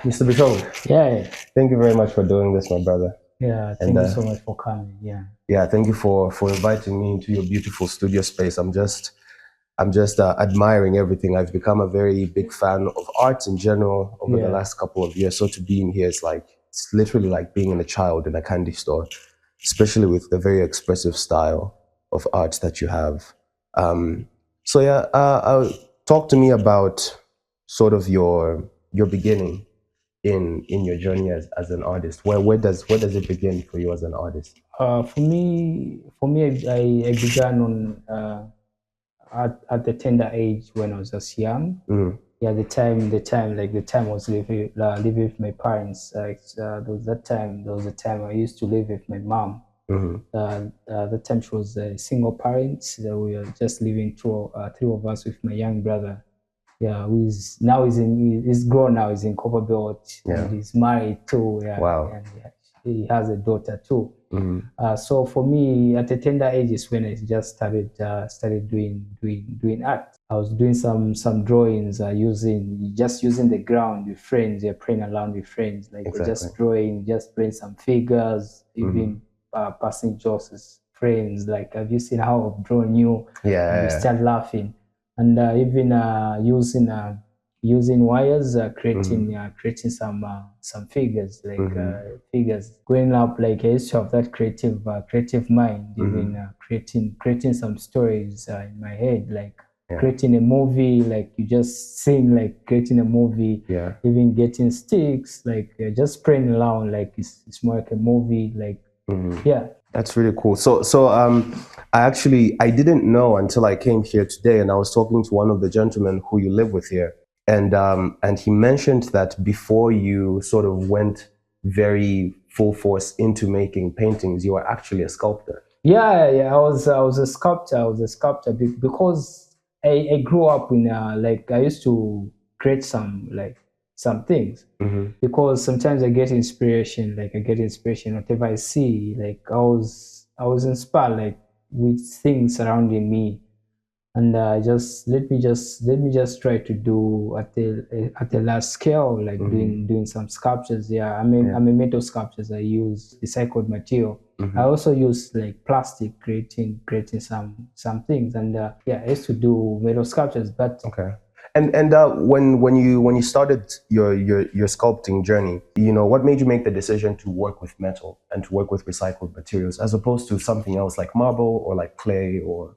Mr. Bishonga, Yeah, thank you very much for doing this, my brother. yeah. And Thank you so much for coming. yeah, thank you for inviting me into your beautiful studio space. I'm just admiring everything. I've become a very big fan of art in general over the Yeah. last couple of years. So to be in here is it's literally like being a child in a candy store, especially with the very expressive style of art that you have. So yeah, talk to me about sort of your beginning in your journey as an artist. Where does it begin for you as an artist? For me, I began on at the tender age when I was just young. Mm, Yeah, the time I was living with my parents. There was a time I used to live with my mom. mm, The time she was a single parent. We were just living three of us with my young brother. Yeah, he's grown now. He's in Copperbelt yeah. and he's married too. Yeah, Wow. and he has a daughter too. Mm, So for me, at a tender age is when I just started doing art. I was doing some drawings using the ground with friends. You're playing around with friends, like exactly. just drawing some figures, Mm, even passing jokes with friends. Like, have you seen how I've drawn you? And we yeah. start laughing, and even using wires, Mm, creating some figures, like mm, figures. Growing up, like I used to have that creative mind, even mm, creating some stories in my head, like yeah. creating a movie, like you just sing, like creating a movie, Yeah. even getting sticks, like just playing around, like it's more like a movie, like Mm. yeah. That's really cool. So I didn't know until I came here today, and I was talking to one of the gentlemen who you live with here, and he mentioned that before you sort of went very full force into making paintings, you were actually a sculptor. Yeah. I was a sculptor. I was a sculptor because I grew up in like I used to create some things Mm-hmm. because sometimes I get inspiration whatever I see. Like I was inspired like with things surrounding me, and just let me just try to do at a large scale, like Mm-hmm. doing some sculptures. Yeah, I'm a metal sculptures. I use recycled material. I Mm-hmm. also use like plastic, creating some things, and yeah, I used to do metal sculptures. But Okay. And when you started your sculpting journey, what made you make the decision to work with metal and to work with recycled materials as opposed to something else like marble or like clay or.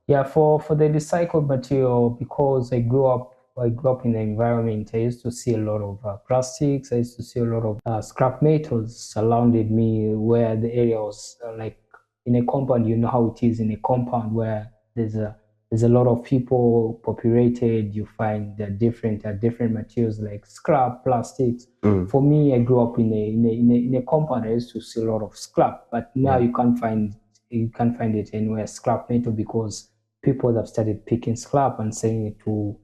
yeah, for the recycled material, because I grew up in the environment. I used to see a lot of plastics. I used to see a lot of scrap metals surrounded me, where the area was like in a compound. You know how it is in a compound where there's a lot of people populated. You find different materials like scrap, plastics. Mm, For me, I grew up in a compound. I used to see a lot of scrap, but now yeah. you can't find it anywhere, scrap metal, because people have started picking scrap and selling it to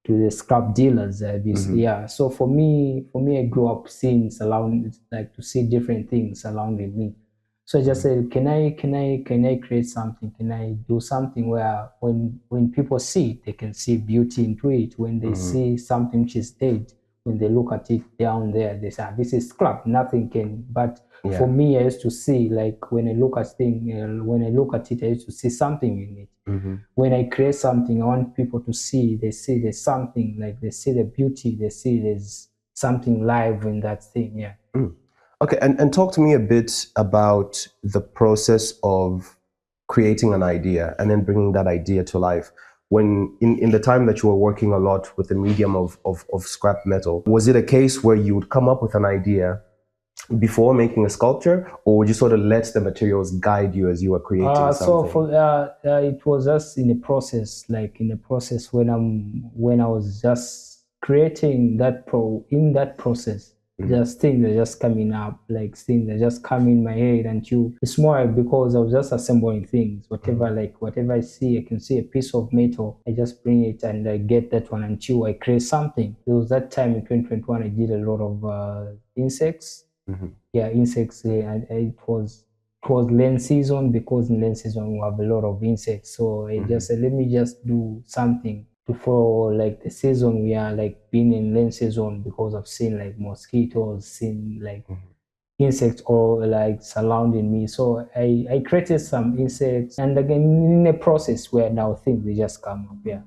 the scrap dealers. Mm-hmm. Yeah. So for me, I grew up seeing surround like to see different things surrounding me. So I just Mm-hmm. said, can I create something? Can I do something where when people see it, they can see beauty into it. When they Mm-hmm. see something which is dead, when they look at it down there, they say, "Ah, this is scrap. Nothing can." But for Yeah. me, I used to see, like, when I look at it, I used to see something in it. Mm-hmm. When I create something, I want people to see. They see there's something, like they see the beauty. They see there's something live in that thing. Yeah. Mm. Okay, and talk to me a bit about the process of creating an idea and then bringing that idea to life. When in the time that you were working a lot with the medium of scrap metal, was it a case where you would come up with an idea before making a sculpture, or would you sort of let the materials guide you as you were creating So something? for it was just in the process, like in the process when I was just creating in that process, Mm, just things are just coming up, like things that just come in my head, and it's more like because I was just assembling things, mm, whatever I see. I can see a piece of metal, I just bring it and I get that one until I create something. There was that time in 2021 I did a lot of insects. mhm, Yeah, insects. And it was rain season, because in rain season we have a lot of insects. So I mhm, just said, let me just do something to follow like the season. We are like being in rain season because I've seen like mosquitoes, seen like insects all like surrounding me. So I created some insects, and again in a process where now things they just come up. Yeah.